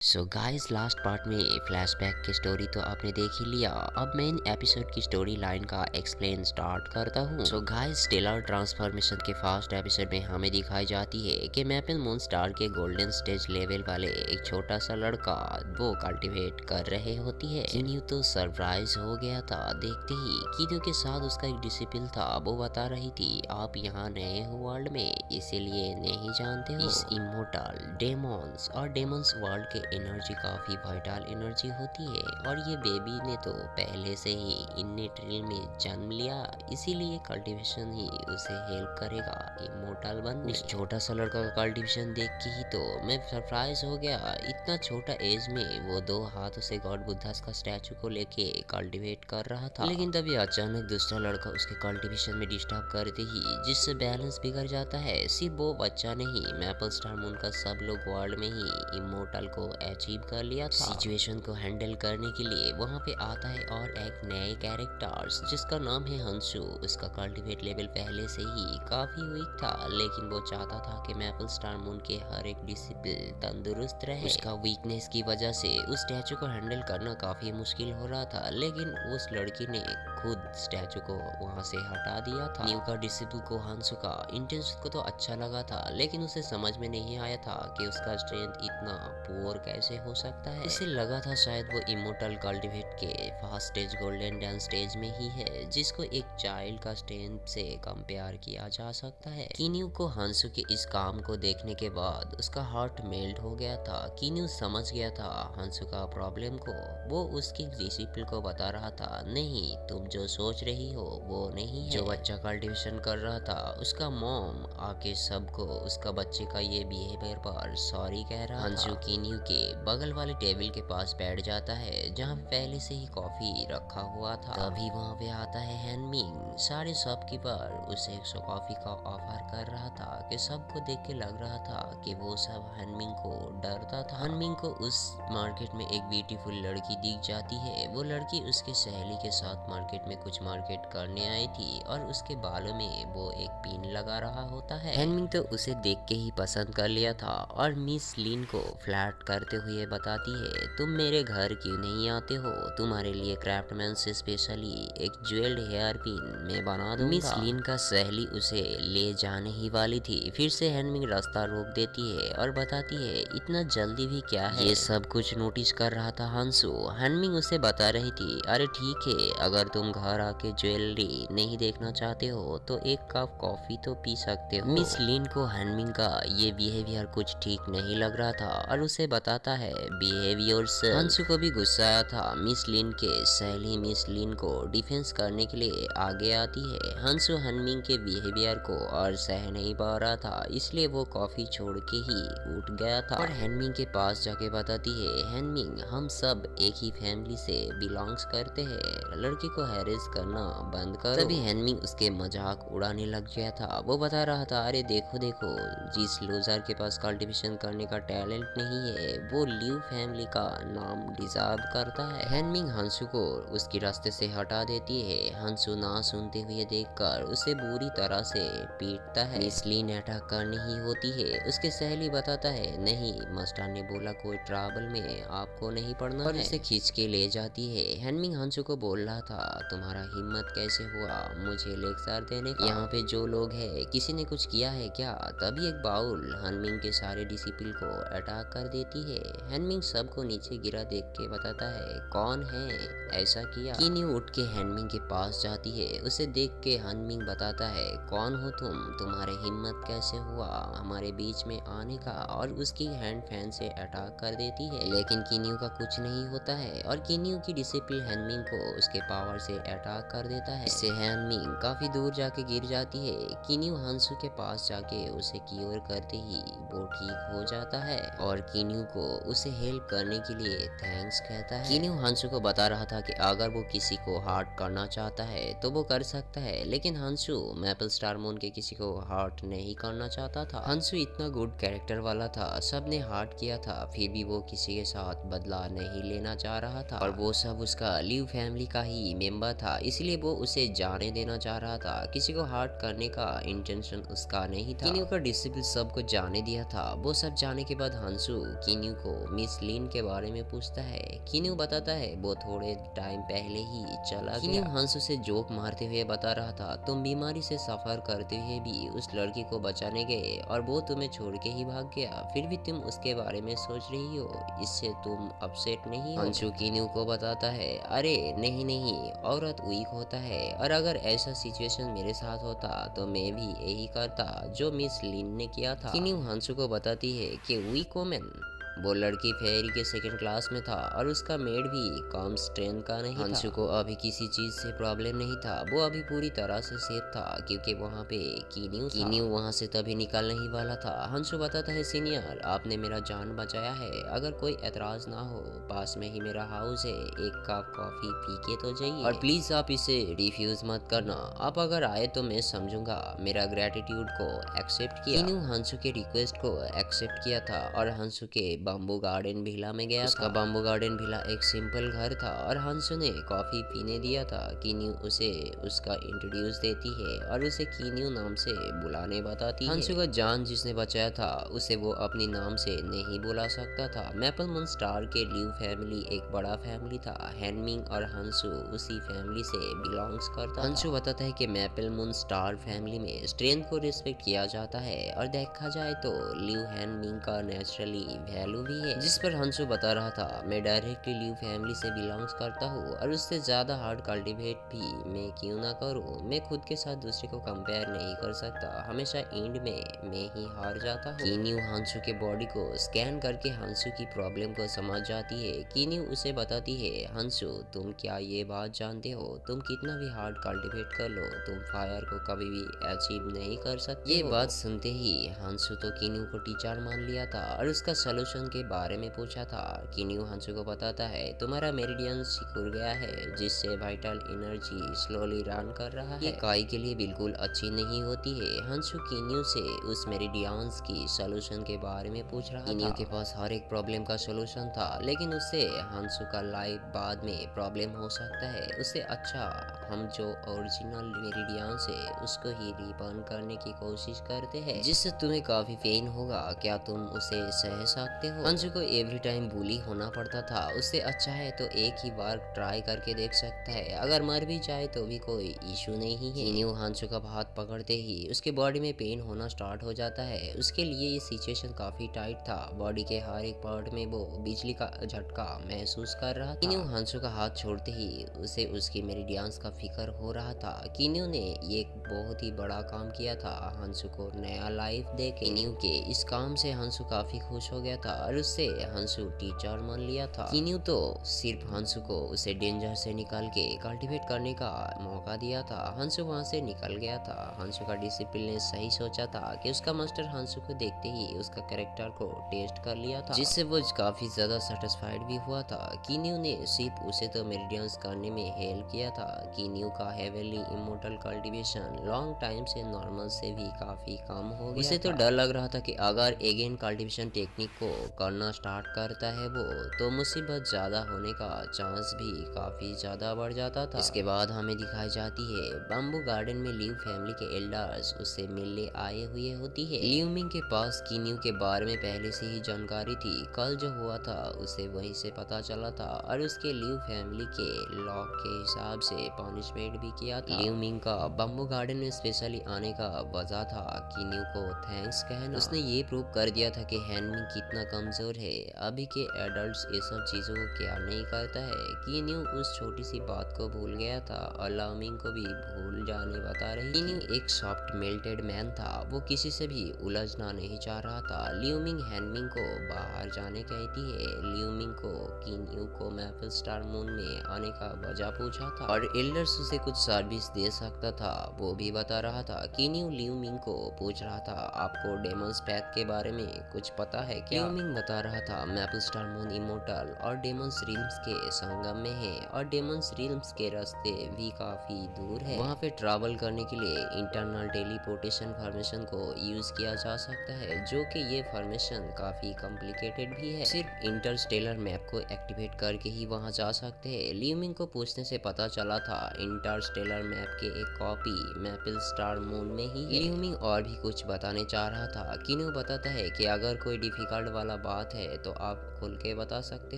So guys last part में flashback की story तो आपने देख ही लिया। अब मैं इन एपिसोड की स्टोरी लाइन का एक्सप्लेन स्टार्ट करता हूँ। सो गाइस स्टेलर ट्रांसफॉर्मेशन के फर्स्ट एपिसोड में हमें दिखाई जाती है कि मैपल मून स्टार के गोल्डन स्टेज लेवल वाले एक छोटा सा लड़का वो कल्टिवेट कर रहे होती है। किन्यू तो सरप्राइज हो गया था देखते ही। किन्यू के साथ उसका एक डिसिपल था, वो बता रही थी आप यहाँ नए हो वर्ल्ड में, इसीलिए नहीं जानते हो इस इमोर्टल डेमोन्स और डेमोन्स वर्ल्ड के एनर्जी काफी वाइटल एनर्जी होती है और ये बेबी ने तो पहले से ही इन्नेट्रिल में जन्म लिया, इसीलिए कल्टीवेशन ही उसे हेल्प करेगा इमोर्टल बनने। उस छोटा सा लड़का का कल्टीवेशन देख के ही तो मैं सरप्राइज हो गया। इतना छोटा एज में वो 2 हाथों से गॉड बुद्धा का स्टैचू को लेके कल्टीवेट कर रहा था। लेकिन तभी अचानक दूसरा लड़का उसके कल्टीवेशन में डिस्टर्ब करते ही जिससे बैलेंस बिगड़ जाता है। सिर्फ वो बच्चा नहीं, मैपल स्टार मून का सब लोग वर्ल्ड में ही इमोर्टल को अचीव कर लिया था। सिचुएशन को हैंडल करने के लिए वहाँ पे आता है और एक नए कैरेक्टर्स जिसका नाम है हंसू। उसका कल्टीवेट लेवल पहले से ही काफी वीक था, लेकिन वो चाहता था कि मैपल स्टार मून के हर एक डिसिपल तंदुरुस्त रहे। उसका वीकनेस की वजह से उस स्टैचू को हैंडल करना काफी मुश्किल हो रहा था, लेकिन उस लड़की ने खुद स्टैचू को वहाँ से हटा दिया था। न्यू का डिसिपल को हंसू का इंटेंशन को तो अच्छा लगा था, लेकिन उसे समझ में नहीं आया था कि उसका स्ट्रेंथ इतना पुअर कैसे हो सकता है। इसे लगा था शायद वो इमोर्टल कल्टीवेट के first stage golden dance stage में ही है, जिसको एक चाइल्ड का स्ट्रेंथ से कंपेयर किया जा सकता है। किन्यू को हंसू के इस काम को देखने के बाद उसका हार्ट मेल्ट हो गया था। किन्यू समझ गया था हंसू का प्रॉब्लम को। वो उसके डिसिपल को बता रहा था नहीं, तुम जो सोच रही हो वो नहीं है। जो बच्चा कल्टीवेशन कर रहा था उसका मॉम आके सबको उसका बच्चे का ये बिहेवियर पर सॉरी कह रहा था। हंसू किन्यू के बगल वाले टेबल के पास बैठ जाता है जहाँ पहले से ही कॉफी रखा हुआ था। तभी वहाँ पे आता है हैनमिंग। सारे शॉपकीपर उसे 100 कॉफी का ऑफर कर रहा था कि सबको देख के लग रहा था कि वो सब हैनमिंग को डरता था। हैनमिंग को उस मार्केट में एक ब्यूटीफुल लड़की दिख जाती है। वो लड़की उसके सहेली के साथ मार्केट में कुछ मार्केट करने आई थी और उसके बालों में वो एक पिन लगा रहा होता है। हैनमिंग तो उसे देख के ही पसंद कर लिया था और मिस लिन को फ्लर्ट करते हुए बताती है तुम मेरे घर क्यों नहीं आते हो, तुम्हारे लिए क्राफ्टमैन से स्पेशली एक ज्वेल्ड हेयर पिन मैं बना दूंगा। मिस लिन का सहेली उसे ले जाने ही वाली थी, फिर से हैनमिंग रास्ता रोक देती है और बताती है इतना जल्दी भी क्या है। ये सब कुछ नोटिस कर रहा था हंसू। हैनमिंग उसे बता रही थी अरे ठीक है, अगर तुम घर आके ज्वेलरी नहीं देखना चाहते हो तो एक कप कॉफी तो पी सकते हो। मिस लिन को हैनमिंग का ये बिहेवियर कुछ ठीक नहीं लग रहा था और उसे बताता है बिहेवियर से। हंसू को भी गुस्सा आया था। मिस लिन के सहेली मिस लिन को डिफेंस करने के लिए आगे आती है। हंसू हैनमिंग के बिहेवियर को और सह नहीं पा रहा था, इसलिए वो कॉफी छोड़ के ही उठ गया था और हैनमिंग के पास जाके बताती है हैनमिंग हम सब एक ही फैमिली से बिलोंग्स करते हैं, लड़की को हैरेस करना बंद करो। तभी हैनमिंग उसके मजाक उड़ाने लग गया था। वो बता रहा था अरे देखो देखो, जिस लूजर के पास कल्टीवेशन करने का टैलेंट नहीं है वो लिव फैमिली का नाम डिजर्व करता है। हैनमिंग हंसू को उसके रास्ते से हटा देती है। हंसू ना सुनते हुए देखकर उसे बुरी तरह से पीटता है। मिस लिन अटैक करनी ही होती है। उसके सहेली बताता है नहीं, मास्टर ने बोला कोई ट्रबल में आपको नहीं पड़ना और उसे खींच के ले जाती है। हैनमिंग हंसू को बोल रहा था तुम्हारा हिम्मत कैसे हुआ मुझे लेक्चर देने का, यहाँ पे जो लोग है किसी ने कुछ किया है क्या। तभी एक बाउल हैनमिंग के सारे डिसिपल को अटैक कर देती है। हैनमिंग सबको नीचे गिरा देख के बताता है कौन है ऐसा किया। किन्यू उठ के हैनमिंग के पास जाती है। उसे देख के हैनमिंग बताता है कौन हो तुम, तुम्हारे हिम्मत कैसे हुआ हमारे बीच में आने का, और उसकी हैंड फैन से अटैक कर देती है। लेकिन किन्यू का कुछ नहीं होता है और किन्यू की डिसिपल हैनमिंग को उसके पावर से अटैक कर देता है। इससे हैनमिंग काफी दूर जाके गिर जाती है। किन्यू हंसू के पास जाके उसे क्योर करते ही वो ठीक हो जाता है और किन्यू को उसे हेल्प करने के लिए थैंक्स कहता है। किन्यू हंसू को बता रहा था था कि अगर वो किसी को हर्ट करना चाहता है तो वो कर सकता है, लेकिन हंसू मैपल स्टार मून के किसी को हर्ट नहीं करना चाहता था। हंसू इतना गुड कैरेक्टर वाला था, सबने हर्ट किया था, फिर भी वो किसी के साथ बदला नहीं लेना चाह रहा था और वो सब उसका लिव फैमिली का ही मेंबर था, इसलिए वो उसे जाने देना चाह रहा था। किसी को हर्ट करने का इंटेंशन उसका नहीं था। किन्यू का डिसिपल सबको जाने दिया था। वो सब जाने के बाद हंसू किन्यू को मिस लिन के बारे में पूछता है। किन्यू बताता है वो थोड़े टाइम पहले ही चला गया। किन्यू हंसू से जोक मारते हुए बता रहा था, तुम बीमारी से सफर करते हुए भी उस लड़की को बचाने गए और वो तुम्हें छोड़ के ही भाग गया, फिर भी तुम उसके बारे में सोच रही हो, इससे तुम अपसेट नहीं हो? हंसू किन्यू को बताता है, अरे नहीं नहीं, औरत वीक होता है और अगर ऐसा सिचुएशन मेरे साथ होता तो मैं भी यही करता जो मिस लिन ने किया था। किन्यू हंसू को बताती है कि वीक वुमेन, वो लड़की फेरी के सेकंड क्लास में था और उसका मेड भी कम स्ट्रेंथ का नहीं था। हंसू को अभी किसी चीज से प्रॉब्लम नहीं था, वो अभी पूरी तरह से सेफ था क्योंकि वहाँ पे किन्यू वहाँ से तभी निकलने ही वाला था। हंसू बताता है, सीनियर आपने मेरा जान बचाया है, अगर कोई एतराज ना हो पास में ही मेरा हाउस है, एक कप कॉफी पी के तो जाइए और प्लीज आप इसे रिफ्यूज मत करना, आप अगर आए तो मैं समझूंगा। मेरा ग्रेटिट्यूड को एक्सेप्ट किया। किन्यू हंसू के रिक्वेस्ट को एक्सेप्ट किया था और हंसू के बम्बू गार्डन विला में गया। उसका बम्बू गार्डन विला एक सिंपल घर था और हंसू ने कॉफी पीने दिया था। किन्यू उसे उसका इंट्रोड्यूस देती है और उसे किन्यू नाम से बुलाने बताती है। हंसू का जान जिसने बचाया था उसे वो अपनी नाम से नहीं बुला सकता था। मैपल मून स्टार के लिव फैमिली एक बड़ा फैमिली था। हैनमिंग और हंसू उसी फैमिली से बिलोंग्स करता। हंसू बताता है कि मैपल मून स्टार फैमिली में स्ट्रेंथ को रिस्पेक्ट किया जाता है और देखा जाए तो लिव हैनमिंग का नेचुरली वैल्यू भी है, जिस पर हंसू बता रहा था, मैं डायरेक्टली लिव फैमिली से बिलोंग्स करता हूँ और उससे ज्यादा हार्ड कल्टीवेट भी मैं क्यों ना करूँ। मैं खुद के साथ दूसरे को कंपेयर नहीं कर सकता, हमेशा एंड में मैं ही हार जाता हूँ। किन्यू हंसू के बॉडी को स्कैन करके हंसू की प्रॉब्लम को समझ जाती है। किन्यू उसे बताती है, हंसू तुम क्या ये बात जानते हो, तुम कितना भी हार्ड कल्टीवेट कर लो, तुम फायर को कभी भी अचीव नहीं कर सकते। ये बात सुनते ही हंसू तो किन्यू को टीचर मान लिया था और उसका सोल्यूशन के बारे में पूछा था। किन्यू हंसू को बताता है, तुम्हारा मेरिडियन सिकुड़ गया है जिससे वाइटल एनर्जी स्लोली रन कर रहा है, ये काई के लिए बिल्कुल अच्छी नहीं होती है। हंसू किन्यू से उस मेरिडियंस की सोल्यूशन के बारे में पूछ रहा था। किन्यू के पास हर एक प्रॉब्लम का सोल्यूशन था, लेकिन उससे हंसू का लाइफ बाद में प्रॉब्लम हो सकता है, उससे अच्छा हम जो ओरिजिनल मेरिडियंस है उसको ही रिबर्न करने की कोशिश करते हैं, जिससे तुम्हें काफी पेन होगा, क्या तुम उसे सह सकते हो? हंसू को एवरी टाइम बुली होना पड़ता था, उससे अच्छा है तो एक ही बार ट्राई करके देख सकता है, अगर मर भी जाए तो भी कोई इशू नहीं है। किन्यू हंसू का हाथ पकड़ते ही उसके बॉडी में पेन होना स्टार्ट हो जाता है। उसके लिए ये सिचुएशन काफी टाइट था, बॉडी के हर एक पार्ट में वो बिजली का झटका महसूस कर रहा था। किन्यू हंसू का हाथ छोड़ते ही उसे उसकी मेरिडियंस का फिक्र हो रहा था। किन्यू ने ये बहुत ही बड़ा काम किया था, हंसू को नया लाइफ दे। किन्यू के इस काम से हंसू काफी खुश हो गया था और उससे हंसू टीचर मान लिया था। किन्यू तो सिर्फ हंसू को उसे डेंजर से निकाल के कल्टीवेट करने का मौका दिया था। हंसू वहाँ से निकल गया था। हंसू का डिसिप्लिन ने सही सोचा था कि उसका मास्टर हंसू को देखते ही उसका कैरेक्टर को टेस्ट कर लिया था, जिससे वो काफी ज्यादा सेटिस्फाइड भी हुआ था। किन्यू ने सिर्फ उसे तो मेरिडियंस करने में हेल्प किया था। किन्यू का heavenly immortal cultivation long time से नॉर्मल से भी काफी कम हो गया। उसे तो डर लग रहा था कि अगर अगेन कल्टीवेशन टेक्निक को करना स्टार्ट करता है वो, तो मुसीबत ज्यादा होने का चांस भी काफी ज्यादा बढ़ जाता था। इसके बाद हमें दिखाई जाती है बम्बू गार्डन में लिव फैमिली के एल्डर्स उससे मिलने आए हुए होती है। लिवमिंग के पास किन्यू के बारे में पहले से ही जानकारी थी, कल जो हुआ था उसे वहीं से पता चला था और उसके लिव फैमिली के लॉ के हिसाब से पनिशमेंट भी किया था। लिवमिंग का बम्बू गार्डन में स्पेशली आने का वजह था किन्यू को थैंक्स कहना। उसने ये प्रूव कर दिया था कि हैनमिंग कितना कमजोर है, अभी के एडल्ट्स ये सब चीजों को क्या नहीं करता है। किन्यू उस छोटी सी बात को भूल गया था और लामिंग को भी भूल जाने बता रही। किन्यू एक सॉफ्ट मेल्टेड मैन था, वो किसी से भी उलझना नहीं चाह रहा था। लिवमिंग हैनमिंग को बाहर जाने कहती है। लिवमिंग को किन्यू को मैपल स्टार मून में आने का वजह पूछा था और एल्डर्स उसे कुछ सर्विस दे सकता था, वो भी बता रहा था। किन्यू लिवमिंग को पूछ रहा था, आपको डेमन्स पैथ के बारे में कुछ पता है क्या? लिवमिंग ल्यूमिंग बता रहा था मैपल स्टार मून इमोर्टल और डेमंस रिल्म्स के संगम में है और डेमंस रिल्म्स के रास्ते भी काफी दूर है। वहाँ पे ट्रैवल करने के लिए इंटरनल टेलीपोर्टेशन फॉर्मेशन को यूज किया जा सकता है, जो कि ये फॉर्मेशन काफी कॉम्प्लिकेटेड भी है। सिर्फ इंटरस्टेलर मैप को एक्टिवेट करके ही वहाँ जा सकते हैं। ल्यूमिंग को पूछने से पता चला था इंटरस्टेलर मैप के एक कॉपी मैपल स्टार मून में ही है। ल्यूमिंग और भी कुछ बताने चाह रहा था। कीनू बताता है कि अगर कोई डिफिकल्ट वाला बात है तो आप खुल के बता सकते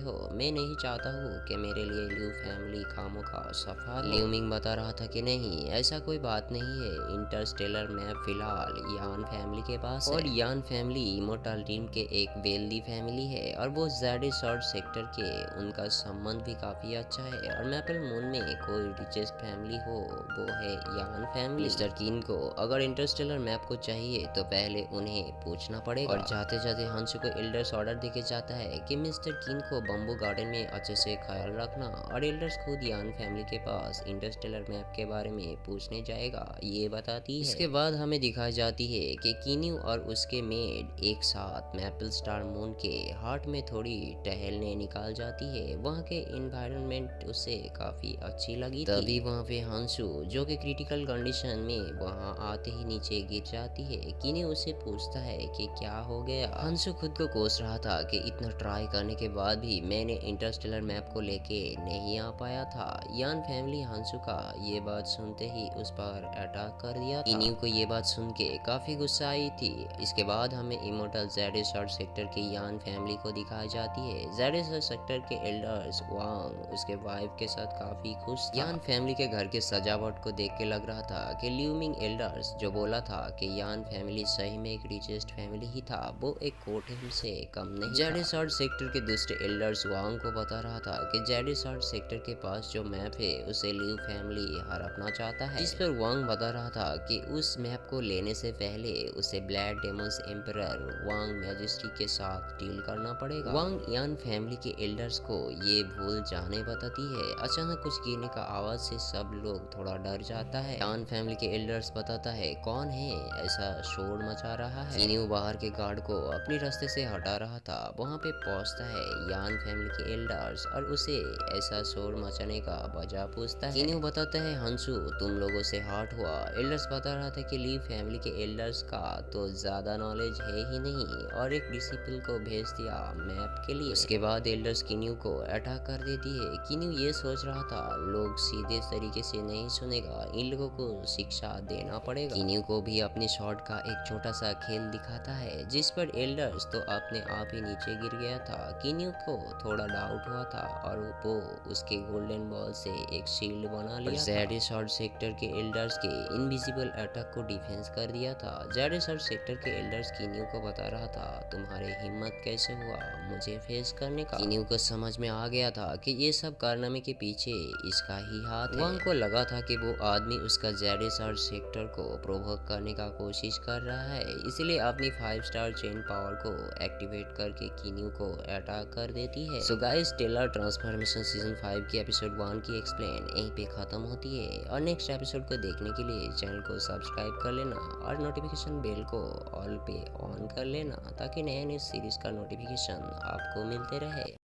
हो। मैं नहीं चाहता हूँ कि मेरे लिए ल्यू फैमिली खामोखा सफर। ल्यूमिंग बता रहा था कि नहीं, ऐसा कोई बात नहीं है। इंटरस्टेलर मैप फिलहाल यान फैमिली के पास है और यान फैमिली इमोर्टल टीम के एक वेल्दी फैमिली है और वो ज़्यादा शॉर्ट सेक्टर के उनका संबंध भी काफी अच्छा है। और मैपल मून में कोई रिचेस्ट फैमिली हो वो है यान फैमिली। मिस्टर कीन को अगर इंटरस्टेलर मैप को चाहिए तो पहले उन्हें पूछना पड़ेगा। और जाते जाते हंस को एल्डर्स ऑर्डर देके जाता है कि मिस्टर कीन को बम्बू गार्डन में अच्छे से ख्याल रखना। और एल्डर्स खुद यान फैमिली के पास इंटरस्टेलर मैप के बारे में पूछने जाएगा, ये बताती है। इसके बाद हमें दिखाई जाती है कि कीन्यू और उसके मेड एक साथ मैपल स्टार मून के हार्ट में थोड़ी टहलने निकाल जाती है। वहाँ के एनवायरनमेंट उसे काफी अच्छी लगी। तभी वहाँ पे हंसू जो कि क्रिटिकल कंडीशन में वहाँ आते ही नीचे गिर जाती है। कीन्यू उसे पूछता है कि क्या हो गया। हंसू खुद को कोस रहा था कि इतना ट्राई करने के बाद भी मैंने इंटरस्टेलर मैप को लेके नहीं आ पाया था। यान फैमिली हंसू का ये बात सुनते ही उस पर अटैक कर दिया था। कीन्यू को ये बात सुन के काफी गुस्सा आई थी। इसके बाद हमें इमोर्टल ज़ेड शॉर्ट सेक्टर की यान फैमिली को दिखाई जाती है। ज़ेड शॉर्ट सेक्टर के एल्डर्स वांग उसके वाइफ के साथ काफी खुश था। यान फैमिली के घर के सजावट को देख के लग रहा था कि ल्यूमिंग एल्डर्स जो बोला था कि यान फैमिली सही में एक रिचेस्ट फैमिली ही था, वो एक कोटेम से कम नहीं। ज़ेड शॉर्ट सेक्टर के दूसरे एल्डर्स वांग को बता रहा था कि ज़ेड शॉर्ट सेक्टर के पास जो मैप है उसे ल्यू फैमिली हड़पना चाहता है। जिस पर वांग बता रहा था कि उस मैप को लेने से पहले उसे ब्लैक डेमंस एम्परर वांग मैजेस्टी के साथ डील करना पड़ेगा। वांग यान फैमिली के एल्डर्स को ये भूल जाने बताती है। अचानक कुछ गिरने का आवाज से सब लोग थोड़ा डर जाता है। यान फैमिली के एल्डर्स बताता है कौन है ऐसा शोर मचा रहा है। कीन्यू बाहर के गार्ड को अपने रास्ते से हटा रहा था। वहाँ पे पहुँचता है यान फैमिली के एल्डर्स और उसे ऐसा शोर मचाने का वजह पूछता है। कीन्यू बताता है हंसू तुम लोगों से हर्ट हुआ। एल्डर्स बता रहा था कि ली फैमिली के एल्डर्स का तो ज्यादा नॉलेज है ही नहीं और एक डिसिपल को भेज दिया मैप के लिए। उसके बाद एल्डर्स कीन्यू को अटैक कर देती है। कीन्यू ये सोच रहा था लोग सीधे तरीके से नहीं सुनेगा, इन लोगों को शिक्षा देना पड़ेगा। कीन्यू को भी अपने शॉट का एक छोटा सा खेल दिखाता है जिस पर एल्डर्स तो अपने आप ही नीचे गिर गया था। कीन्यू को थोड़ा डाउट हुआ था और वो उसके गोल्डन बॉल से एक शील्ड बना लिया। ज़ेड शॉर्ट सेक्टर के एल्डर्स के इनविजिबल अटैक को डिफेंस कर दिया था। ज़ेड शॉर्ट सेक्टर के एल्डर्स कीन्यू को बता रहा था तुम्हारे हिम्मत कैसे हुआ मुझे फेस करने का। कीन्यू को समझ में आ गया था कि ये सब कारनामे के पीछे इसका ही हाथ है। वांग को लगा था कि वो आदमी उसका ज़ेड शॉर्ट सेक्टर को प्रोवोक करने का कोशिश कर रहा है, इसलिए अपनी 5 स्टार चेन पावर को एक्टिवेट करके कीन्यू को अटैक कर देती है। So guys stellar transformation season 5 की एपिसोड 1 की एक्सप्लेन यहीं पे खत्म होती है और नेक्स्ट एपिसोड को देखने के लिए चैनल को सब्सक्राइब कर लेना और नोटिफिकेशन बेल को ऑल पे ऑन कर लेना ताकि नए नए सीरीज का नोटिफिकेशन आपको मिलते रहे।